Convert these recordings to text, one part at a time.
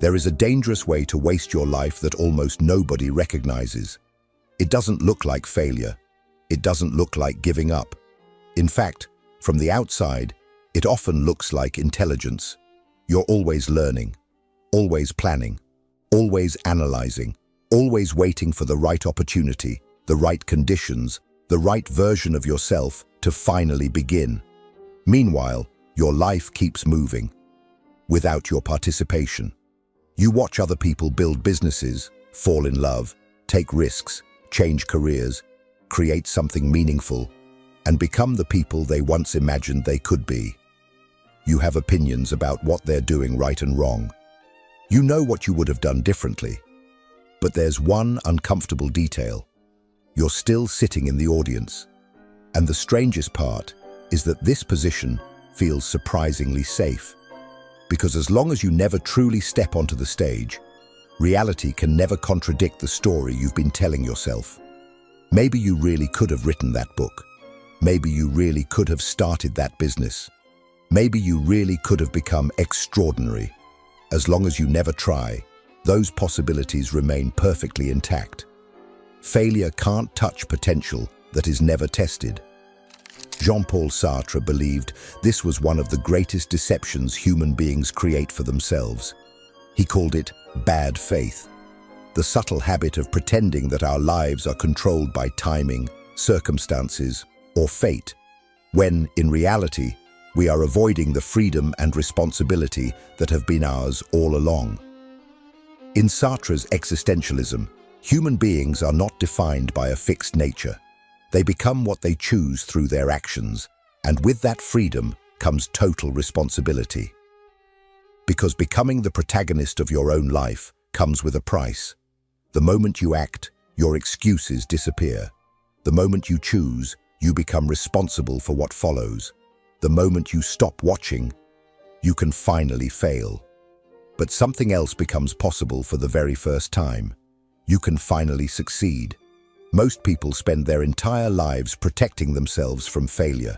There is a dangerous way to waste your life that almost nobody recognizes. It doesn't look like failure. It doesn't look like giving up. In fact, from the outside, it often looks like intelligence. You're always learning, always planning, always analyzing, always waiting for the right opportunity, the right conditions, the right version of yourself to finally begin. Meanwhile, your life keeps moving without your participation. You watch other people build businesses, fall in love, take risks, change careers, create something meaningful, and become the people they once imagined they could be. You have opinions about what they're doing right and wrong. You know what you would have done differently. But there's one uncomfortable detail. You're still sitting in the audience. And the strangest part is that this position feels surprisingly safe. Because as long as you never truly step onto the stage, reality can never contradict the story you've been telling yourself. Maybe you really could have written that book. Maybe you really could have started that business. Maybe you really could have become extraordinary. As long as you never try, those possibilities remain perfectly intact. Failure can't touch potential that is never tested. Jean-Paul Sartre believed this was one of the greatest deceptions human beings create for themselves. He called it bad faith, the subtle habit of pretending that our lives are controlled by timing, circumstances, or fate, when, in reality, we are avoiding the freedom and responsibility that have been ours all along. In Sartre's Existentialism, human beings are not defined by a fixed nature. They become what they choose through their actions, and with that freedom comes total responsibility. Because becoming the protagonist of your own life comes with a price. The moment you act, your excuses disappear. The moment you choose, you become responsible for what follows. The moment you stop watching, you can finally fail. But something else becomes possible for the very first time. You can finally succeed. Most people spend their entire lives protecting themselves from failure.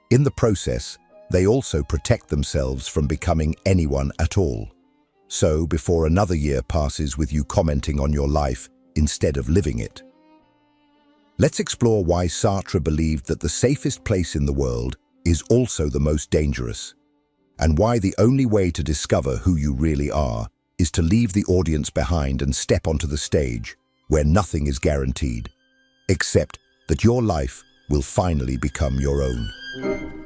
In the process, they also protect themselves from becoming anyone at all. So, before another year passes with you commenting on your life instead of living it. Let's explore why Sartre believed that the safest place in the world is also the most dangerous, and why the only way to discover who you really are is to leave the audience behind and step onto the stage where nothing is guaranteed, except that your life will finally become your own.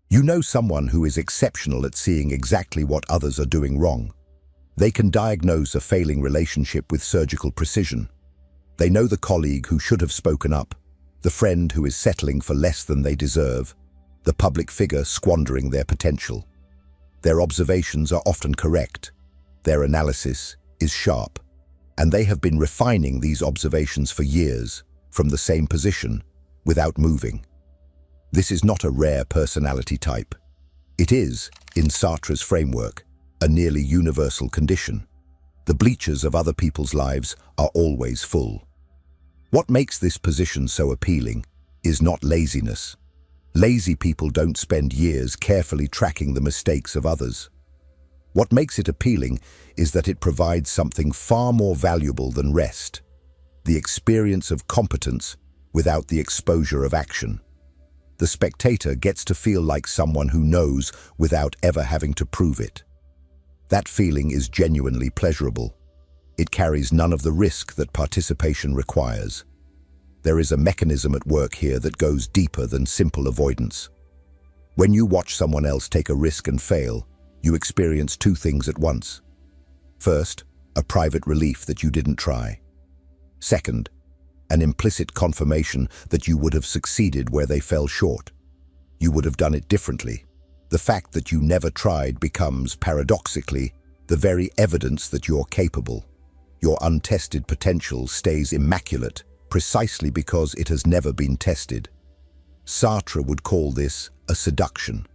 You know someone who is exceptional at seeing exactly what others are doing wrong. They can diagnose a failing relationship with surgical precision. They know the colleague who should have spoken up, the friend who is settling for less than they deserve, the public figure squandering their potential. Their observations are often correct. Their analysis is sharp. And they have been refining these observations for years, from the same position, without moving. This is not a rare personality type. It is, in Sartre's framework, a nearly universal condition. The bleachers of other people's lives are always full. What makes this position so appealing is not laziness. Lazy people don't spend years carefully tracking the mistakes of others. What makes it appealing is that it provides something far more valuable than rest: the experience of competence without the exposure of action. The spectator gets to feel like someone who knows without ever having to prove it. That feeling is genuinely pleasurable. It carries none of the risk that participation requires. There is a mechanism at work here that goes deeper than simple avoidance. When you watch someone else take a risk and fail, you experience two things at once. First, a private relief that you didn't try. Second, an implicit confirmation that you would have succeeded where they fell short. You would have done it differently. The fact that you never tried becomes, paradoxically, the very evidence that you're capable. Your untested potential stays immaculate precisely because it has never been tested. Sartre would call this a seduction.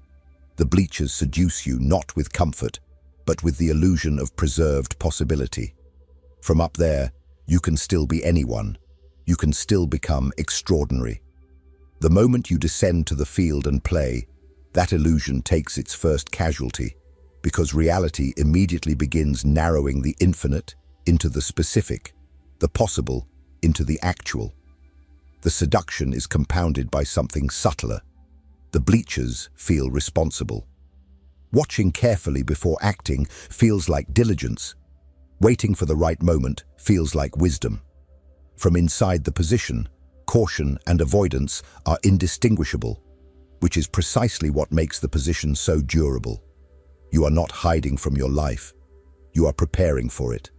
The bleachers seduce you not with comfort, but with the illusion of preserved possibility. From up there, you can still be anyone. You can still become extraordinary. The moment you descend to the field and play, that illusion takes its first casualty, because reality immediately begins narrowing the infinite into the specific, the possible into the actual. The seduction is compounded by something subtler. The bleachers feel responsible. Watching carefully before acting feels like diligence. Waiting for the right moment feels like wisdom. From inside the position, caution and avoidance are indistinguishable, which is precisely what makes the position so durable. You are not hiding from your life. You are preparing for it.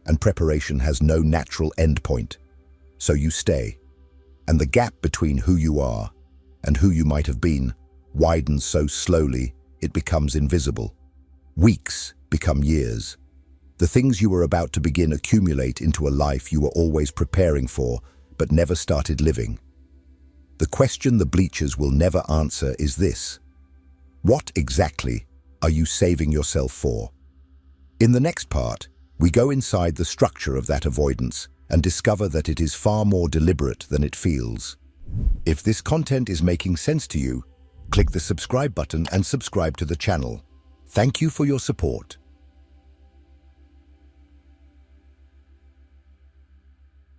And preparation has no natural endpoint. So you stay. And the gap between who you are and who you might have been widens so slowly it becomes invisible. Weeks become years. The things you were about to begin accumulate into a life you were always preparing for, but never started living. The question the bleachers will never answer is this: what exactly are you saving yourself for? In the next part, we go inside the structure of that avoidance and discover that it is far more deliberate than it feels. If this content is making sense to you, click the subscribe button and subscribe to the channel. Thank you for your support.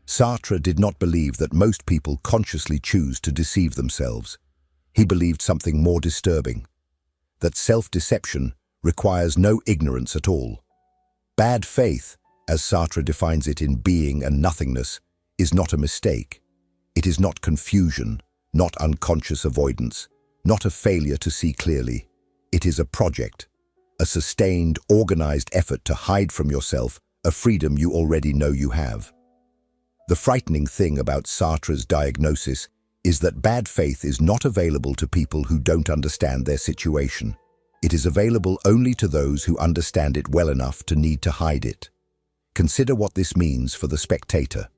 Sartre did not believe that most people consciously choose to deceive themselves. He believed something more disturbing, that self-deception requires no ignorance at all. Bad faith, as Sartre defines it in Being and Nothingness, is not a mistake. It is not confusion, not unconscious avoidance, not a failure to see clearly. It is a project, a sustained, organized effort to hide from yourself a freedom you already know you have. The frightening thing about Sartre's diagnosis is that bad faith is not available to people who don't understand their situation. It is available only to those who understand it well enough to need to hide it. Consider what this means for the spectator.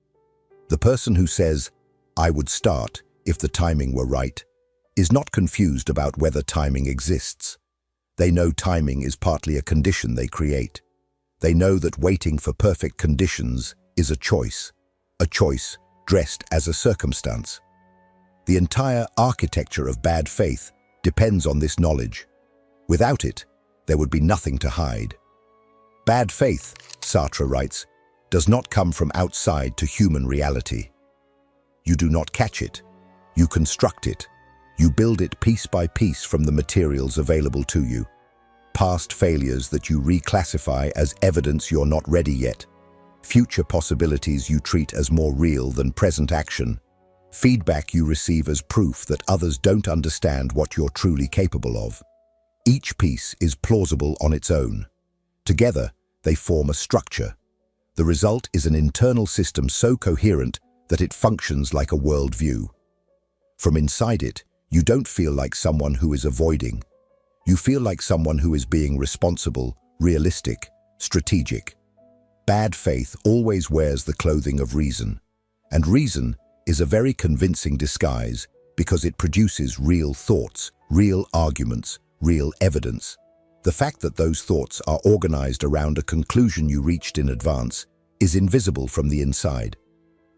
The person who says, "I would start if the timing were right," is not confused about whether timing exists. They know timing is partly a condition they create. They know that waiting for perfect conditions is a choice dressed as a circumstance. The entire architecture of bad faith depends on this knowledge. Without it, there would be nothing to hide. Bad faith, Sartre writes, does not come from outside to human reality. You do not catch it. You construct it. You build it piece by piece from the materials available to you. Past failures that you reclassify as evidence you're not ready yet. Future possibilities you treat as more real than present action. Feedback you receive as proof that others don't understand what you're truly capable of. Each piece is plausible on its own. Together, they form a structure. The result is an internal system so coherent that it functions like a worldview. From inside it, you don't feel like someone who is avoiding. You feel like someone who is being responsible, realistic, strategic. Bad faith always wears the clothing of reason, and reason is a very convincing disguise because it produces real thoughts, real arguments, real evidence. The fact that those thoughts are organized around a conclusion you reached in advance is invisible from the inside.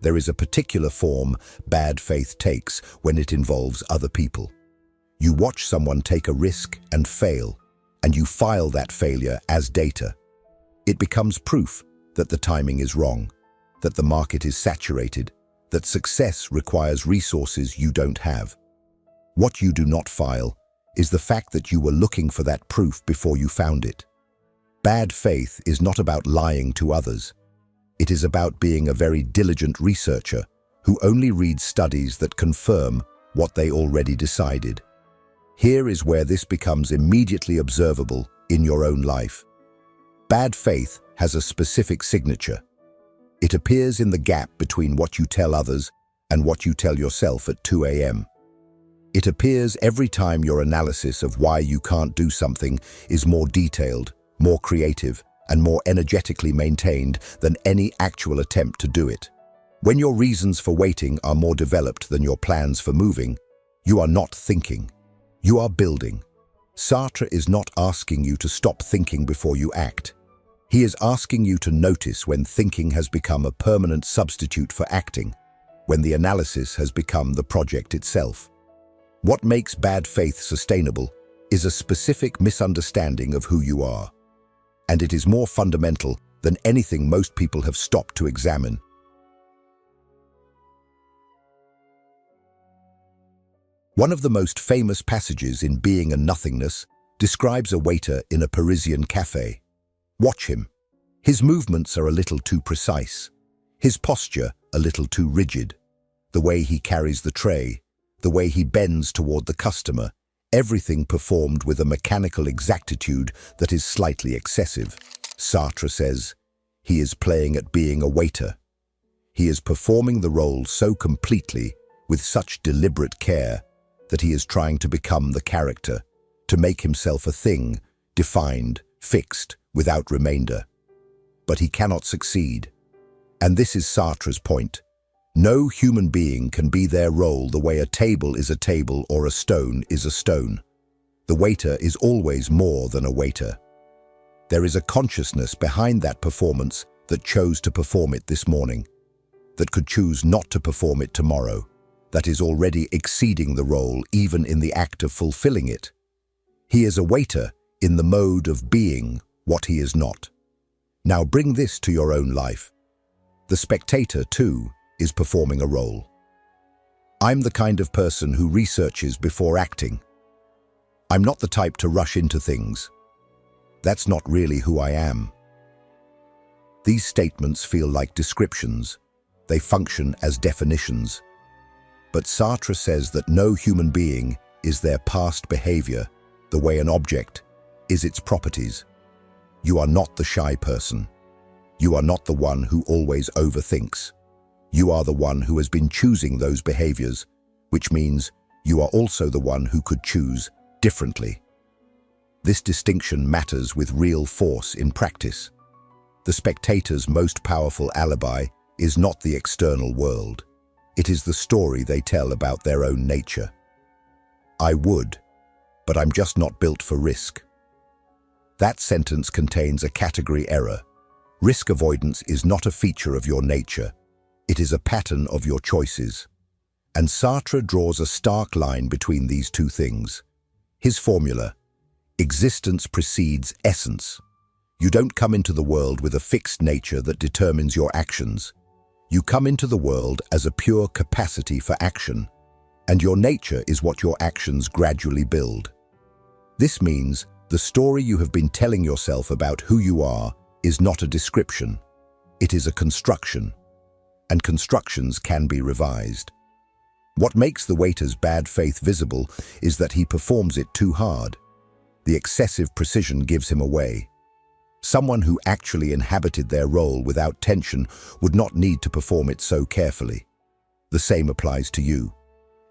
There is a particular form bad faith takes when it involves other people. You watch someone take a risk and fail, and you file that failure as data. It becomes proof that the timing is wrong, that the market is saturated, that success requires resources you don't have. What you do not file is the fact that you were looking for that proof before you found it. Bad faith is not about lying to others. It is about being a very diligent researcher who only reads studies that confirm what they already decided. Here is where this becomes immediately observable in your own life. Bad faith has a specific signature. It appears in the gap between what you tell others and what you tell yourself at 2 a.m. It appears every time your analysis of why you can't do something is more detailed, more creative, and more energetically maintained than any actual attempt to do it. When your reasons for waiting are more developed than your plans for moving, you are not thinking. You are building. Sartre is not asking you to stop thinking before you act. He is asking you to notice when thinking has become a permanent substitute for acting, when the analysis has become the project itself. What makes bad faith sustainable is a specific misunderstanding of who you are, and it is more fundamental than anything most people have stopped to examine. One of the most famous passages in Being and Nothingness describes a waiter in a Parisian cafe. Watch him. His movements are a little too precise, his posture a little too rigid. The way he carries the tray, the way he bends toward the customer, everything performed with a mechanical exactitude that is slightly excessive. Sartre says, he is playing at being a waiter. He is performing the role so completely, with such deliberate care, that he is trying to become the character, to make himself a thing, defined, fixed, without remainder. But he cannot succeed. And this is Sartre's point. No human being can be their role the way a table is a table or a stone is a stone. The waiter is always more than a waiter. There is a consciousness behind that performance that chose to perform it this morning, that could choose not to perform it tomorrow, that is already exceeding the role even in the act of fulfilling it. He is a waiter in the mode of being what he is not. Now bring this to your own life. The spectator, too, is performing a role. I'm the kind of person who researches before acting. I'm not the type to rush into things. That's not really who I am. These statements feel like descriptions. They function as definitions. But Sartre says that no human being is their past behavior, the way an object is its properties. You are not the shy person. You are not the one who always overthinks. You are the one who has been choosing those behaviors, which means you are also the one who could choose differently. This distinction matters with real force in practice. The spectator's most powerful alibi is not the external world. It is the story they tell about their own nature. I would, but I'm just not built for risk. That sentence contains a category error. Risk avoidance is not a feature of your nature. It is a pattern of your choices. And Sartre draws a stark line between these two things. His formula: existence precedes essence. You don't come into the world with a fixed nature that determines your actions. You come into the world as a pure capacity for action, and your nature is what your actions gradually build. This means the story you have been telling yourself about who you are is not a description. It is a construction, and constructions can be revised. What makes the waiter's bad faith visible is that he performs it too hard. The excessive precision gives him away. Someone who actually inhabited their role without tension would not need to perform it so carefully. The same applies to you.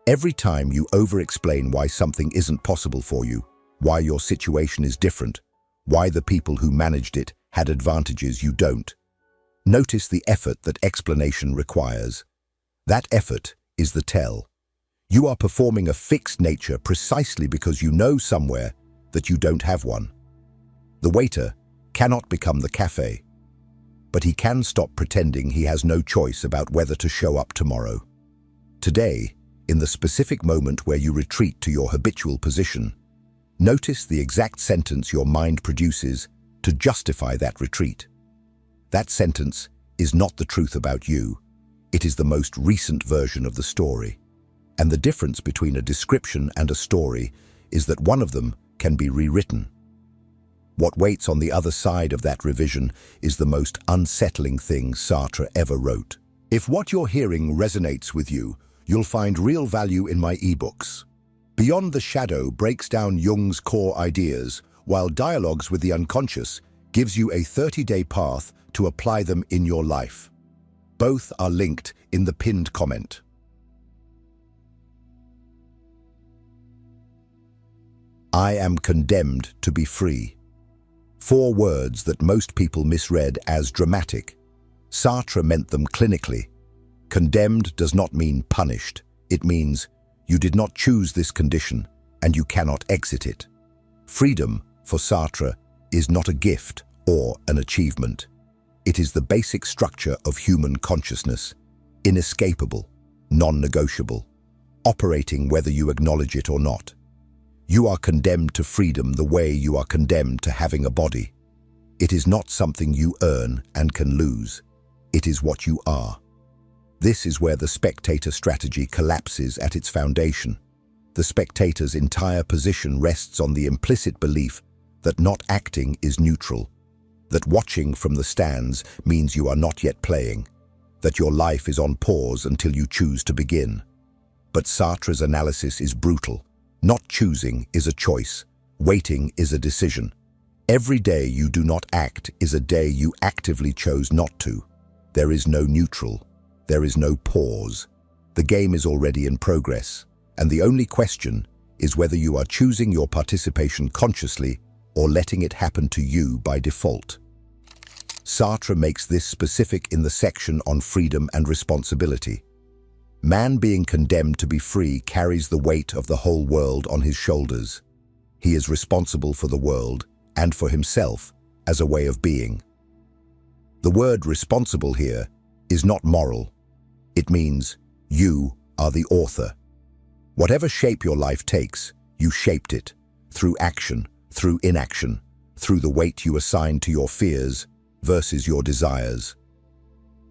Every time you over-explain why something isn't possible for you, why your situation is different, why the people who managed it had advantages you don't, notice the effort that explanation requires. That effort is the tell. You are performing a fixed nature precisely because you know somewhere that you don't have one. The waiter cannot become the cafe, but he can stop pretending he has no choice about whether to show up tomorrow. Today, in the specific moment where you retreat to your habitual position, notice the exact sentence your mind produces to justify that retreat. That sentence is not the truth about you. It is the most recent version of the story. And the difference between a description and a story is that one of them can be rewritten. What waits on the other side of that revision is the most unsettling thing Sartre ever wrote. If what you're hearing resonates with you, you'll find real value in my ebooks. Beyond the Shadow breaks down Jung's core ideas, while Dialogues with the Unconscious gives you a 30-day path to apply them in your life. Both are linked in the pinned comment. I am condemned to be free. 4 words that most people misread as dramatic. Sartre meant them clinically. Condemned does not mean punished. It means you did not choose this condition and you cannot exit it. Freedom, for Sartre, is not a gift or an achievement. It is the basic structure of human consciousness, inescapable, non-negotiable. operating whether you acknowledge it or not. You are condemned to freedom the way you are condemned to having a body. It is not something you earn and can lose. It is what you are. This is where the spectator strategy collapses at its foundation. The spectator's entire position rests on the implicit belief that not acting is neutral, that watching from the stands means you are not yet playing, that your life is on pause until you choose to begin. But Sartre's analysis is brutal. Not choosing is a choice. Waiting is a decision. Every day you do not act is a day you actively chose not to. There is no neutral. There is no pause. The game is already in progress, and the only question is whether you are choosing your participation consciously or letting it happen to you by default. Sartre makes this specific in the section on freedom and responsibility. Man being condemned to be free carries the weight of the whole world on his shoulders. He is responsible for the world and for himself as a way of being. The word responsible here is not moral. It means you are the author. Whatever shape your life takes, you shaped it, through action, through inaction, through the weight you assigned to your fears versus your desires.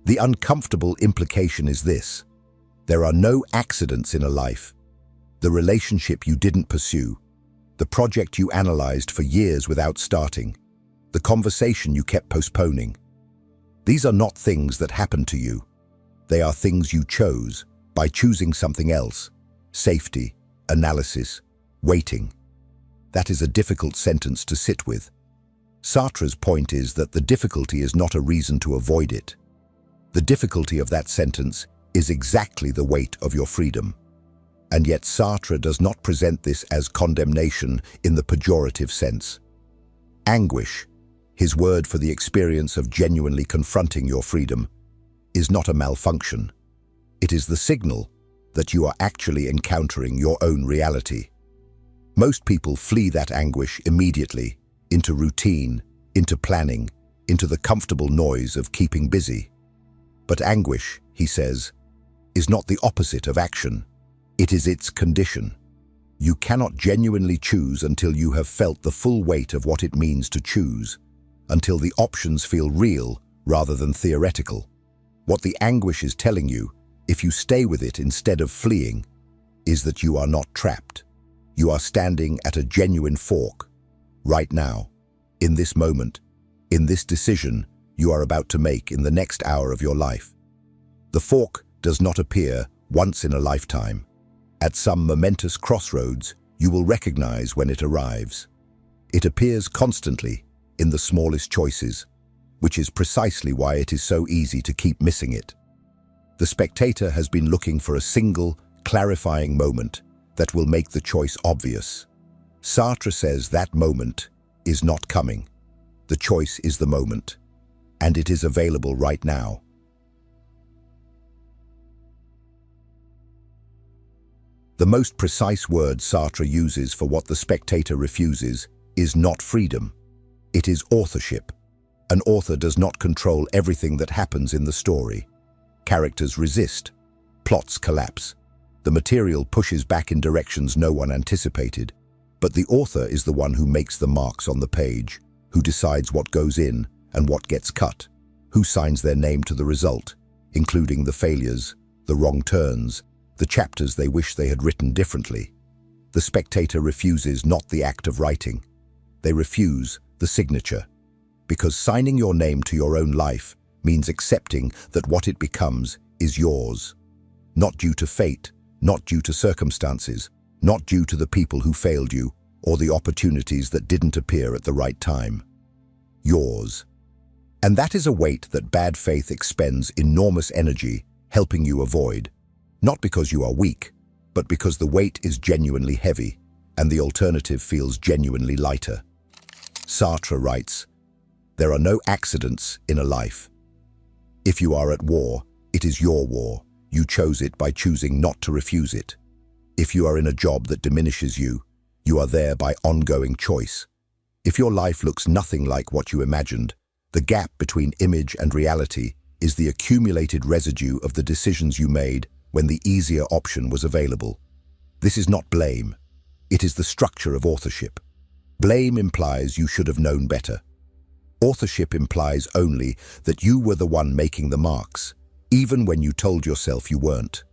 The uncomfortable implication is this: there are no accidents in a life. The relationship you didn't pursue, the project you analyzed for years without starting, the conversation you kept postponing. These are not things that happened to you. They are things you chose by choosing something else: safety, analysis, waiting. That is a difficult sentence to sit with. Sartre's point is that the difficulty is not a reason to avoid it. The difficulty of that sentence is exactly the weight of your freedom. And yet Sartre does not present this as condemnation in the pejorative sense. Anguish, his word for the experience of genuinely confronting your freedom, is not a malfunction. It is the signal that you are actually encountering your own reality. Most people flee that anguish immediately into routine, into planning, into the comfortable noise of keeping busy. But anguish, he says, is not the opposite of action. It is its condition. You cannot genuinely choose until you have felt the full weight of what it means to choose, until the options feel real rather than theoretical. What the anguish is telling you, if you stay with it instead of fleeing, is that you are not trapped. You are standing at a genuine fork, right now, in this moment, in this decision you are about to make in the next hour of your life. The fork does not appear once in a lifetime. At some momentous crossroads, you will recognize when it arrives. It appears constantly in the smallest choices, which is precisely why it is so easy to keep missing it. The spectator has been looking for a single, clarifying moment that will make the choice obvious. Sartre says that moment is not coming. The choice is the moment, and it is available right now. The most precise word Sartre uses for what the spectator refuses is not freedom. It is authorship. An author does not control everything that happens in the story. Characters resist. Plots collapse. The material pushes back in directions no one anticipated. But the author is the one who makes the marks on the page, who decides what goes in and what gets cut, who signs their name to the result, including the failures, the wrong turns, the chapters they wish they had written differently. The spectator refuses not the act of writing. They refuse the signature, because signing your name to your own life means accepting that what it becomes is yours, not due to fate, not due to circumstances, not due to the people who failed you or the opportunities that didn't appear at the right time. Yours. And that is a weight that bad faith expends enormous energy helping you avoid, not because you are weak, but because the weight is genuinely heavy and the alternative feels genuinely lighter. Sartre writes, "There are no accidents in a life. If you are at war, it is your war. You chose it by choosing not to refuse it. If you are in a job that diminishes you, you are there by ongoing choice. If your life looks nothing like what you imagined, the gap between image and reality is the accumulated residue of the decisions you made when the easier option was available. This is not blame. It is the structure of authorship. Blame implies you should have known better. Authorship implies only that you were the one making the marks, even when you told yourself you weren't.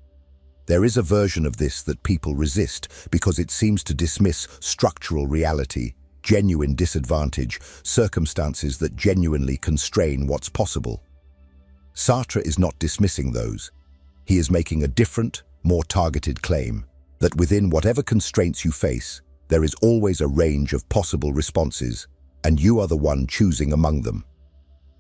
There is a version of this that people resist because it seems to dismiss structural reality, genuine disadvantage, circumstances that genuinely constrain what's possible. Sartre is not dismissing those. He is making a different, more targeted claim that within whatever constraints you face, there is always a range of possible responses, and you are the one choosing among them.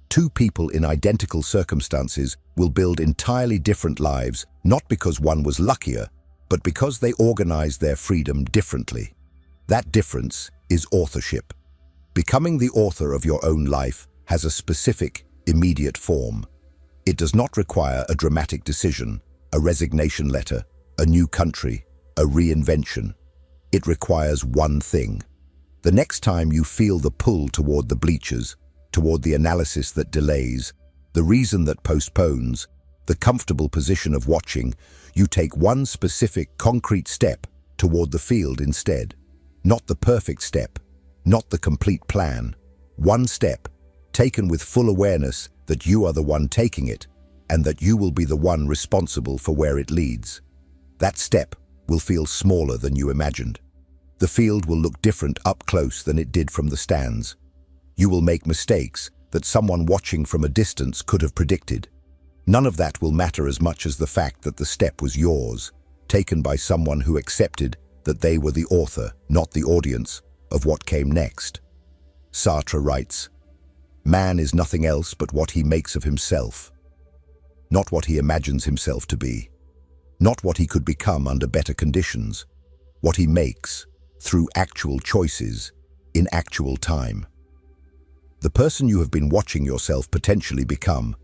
Two people in identical circumstances will build entirely different lives, not because one was luckier, but because they organized their freedom differently. That difference is authorship. Becoming the author of your own life has a specific, immediate form. It does not require a dramatic decision, a resignation letter, a new country, a reinvention. It requires one thing. The next time you feel the pull toward the bleachers, toward the analysis that delays, the reason that postpones, the comfortable position of watching, you take one specific, concrete step toward the field instead. Not the perfect step, not the complete plan. One step, taken with full awareness that you are the one taking it, and that you will be the one responsible for where it leads. That step will feel smaller than you imagined. The field will look different up close than it did from the stands. You will make mistakes that someone watching from a distance could have predicted. None of that will matter as much as the fact that the step was yours, taken by someone who accepted that they were the author, not the audience, of what came next. Sartre writes, "Man is nothing else but what he makes of himself, not what he imagines himself to be, not what he could become under better conditions, what he makes through actual choices in actual time." The person you have been watching yourself potentially become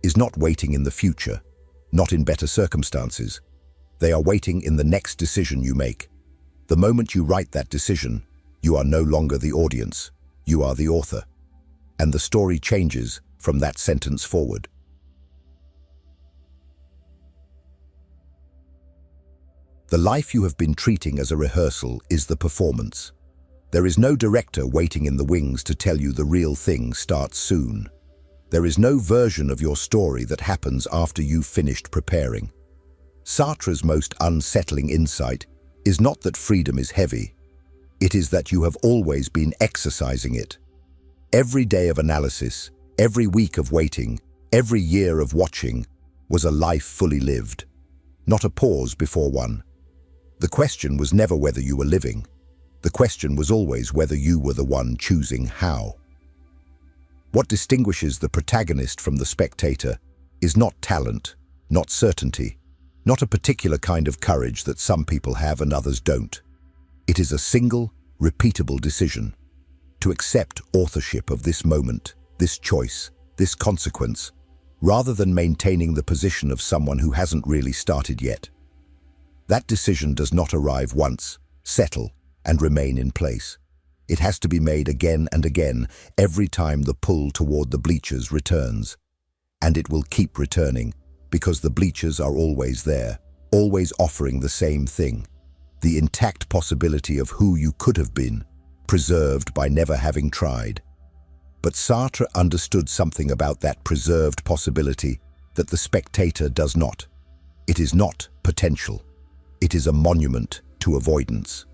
is not waiting in the future, not in better circumstances. They are waiting in the next decision you make. The moment you write that decision, you are no longer the audience, you are the author. And the story changes from that sentence forward. The life you have been treating as a rehearsal is the performance. There is no director waiting in the wings to tell you the real thing starts soon. There is no version of your story that happens after you've finished preparing. Sartre's most unsettling insight is not that freedom is heavy. It is that you have always been exercising it. Every day of analysis, every week of waiting, every year of watching was a life fully lived, not a pause before one. The question was never whether you were living. The question was always whether you were the one choosing how. What distinguishes the protagonist from the spectator is not talent, not certainty, not a particular kind of courage that some people have and others don't. It is a single, repeatable decision to accept authorship of this moment, this choice, this consequence, rather than maintaining the position of someone who hasn't really started yet. That decision does not arrive once, settle, and remain in place. It has to be made again and again, every time the pull toward the bleachers returns. And it will keep returning, because the bleachers are always there, always offering the same thing, the intact possibility of who you could have been, preserved by never having tried. But Sartre understood something about that preserved possibility that the spectator does not. It is not potential. It is a monument to avoidance.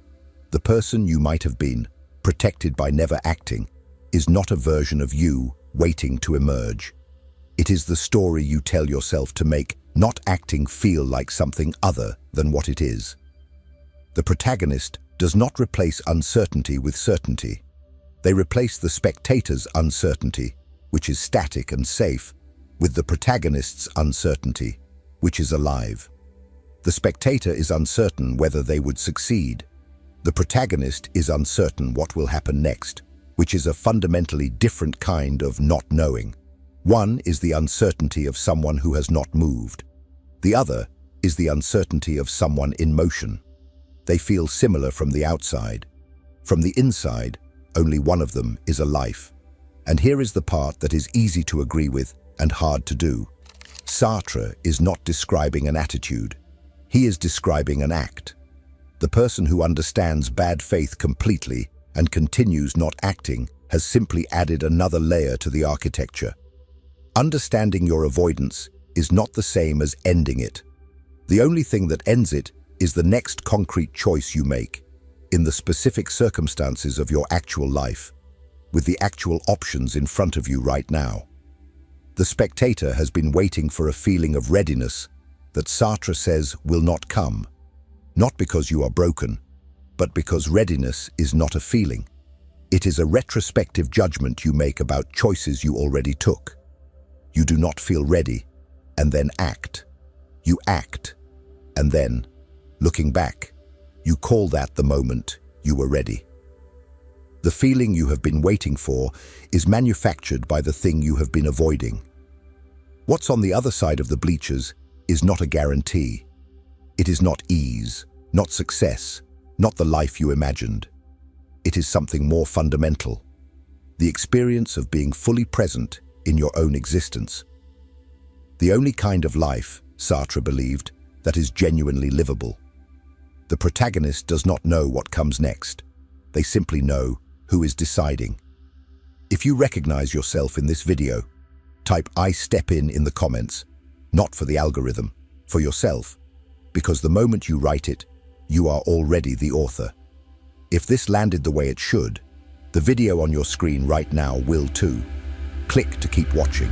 The person you might have been, protected by never acting, is not a version of you waiting to emerge. It is the story you tell yourself to make not acting feel like something other than what it is. The protagonist does not replace uncertainty with certainty. They replace the spectator's uncertainty, which is static and safe, with the protagonist's uncertainty, which is alive. The spectator is uncertain whether they would succeed. The protagonist is uncertain what will happen next, which is a fundamentally different kind of not knowing. One is the uncertainty of someone who has not moved. The other is the uncertainty of someone in motion. They feel similar from the outside. From the inside, only one of them is a life. And here is the part that is easy to agree with and hard to do. Sartre is not describing an attitude. He is describing an act. The person who understands bad faith completely and continues not acting has simply added another layer to the architecture. Understanding your avoidance is not the same as ending it. The only thing that ends it is the next concrete choice you make, in the specific circumstances of your actual life, with the actual options in front of you right now. The spectator has been waiting for a feeling of readiness that Sartre says will not come, not because you are broken, but because readiness is not a feeling. It is a retrospective judgment you make about choices you already took. You do not feel ready, and then act. You act, and then, looking back, you call that the moment you were ready. The feeling you have been waiting for is manufactured by the thing you have been avoiding. What's on the other side of the bleachers is not a guarantee. It is not ease, not success, not the life you imagined. It is something more fundamental, the experience of being fully present in your own existence. The only kind of life, Sartre believed, that is genuinely livable. The protagonist does not know what comes next. They simply know who is deciding. If you recognize yourself in this video, type "I step in the comments, not for the algorithm, for yourself, because the moment you write it, you are already the author. If this landed the way it should, the video on your screen right now will too. Click to keep watching.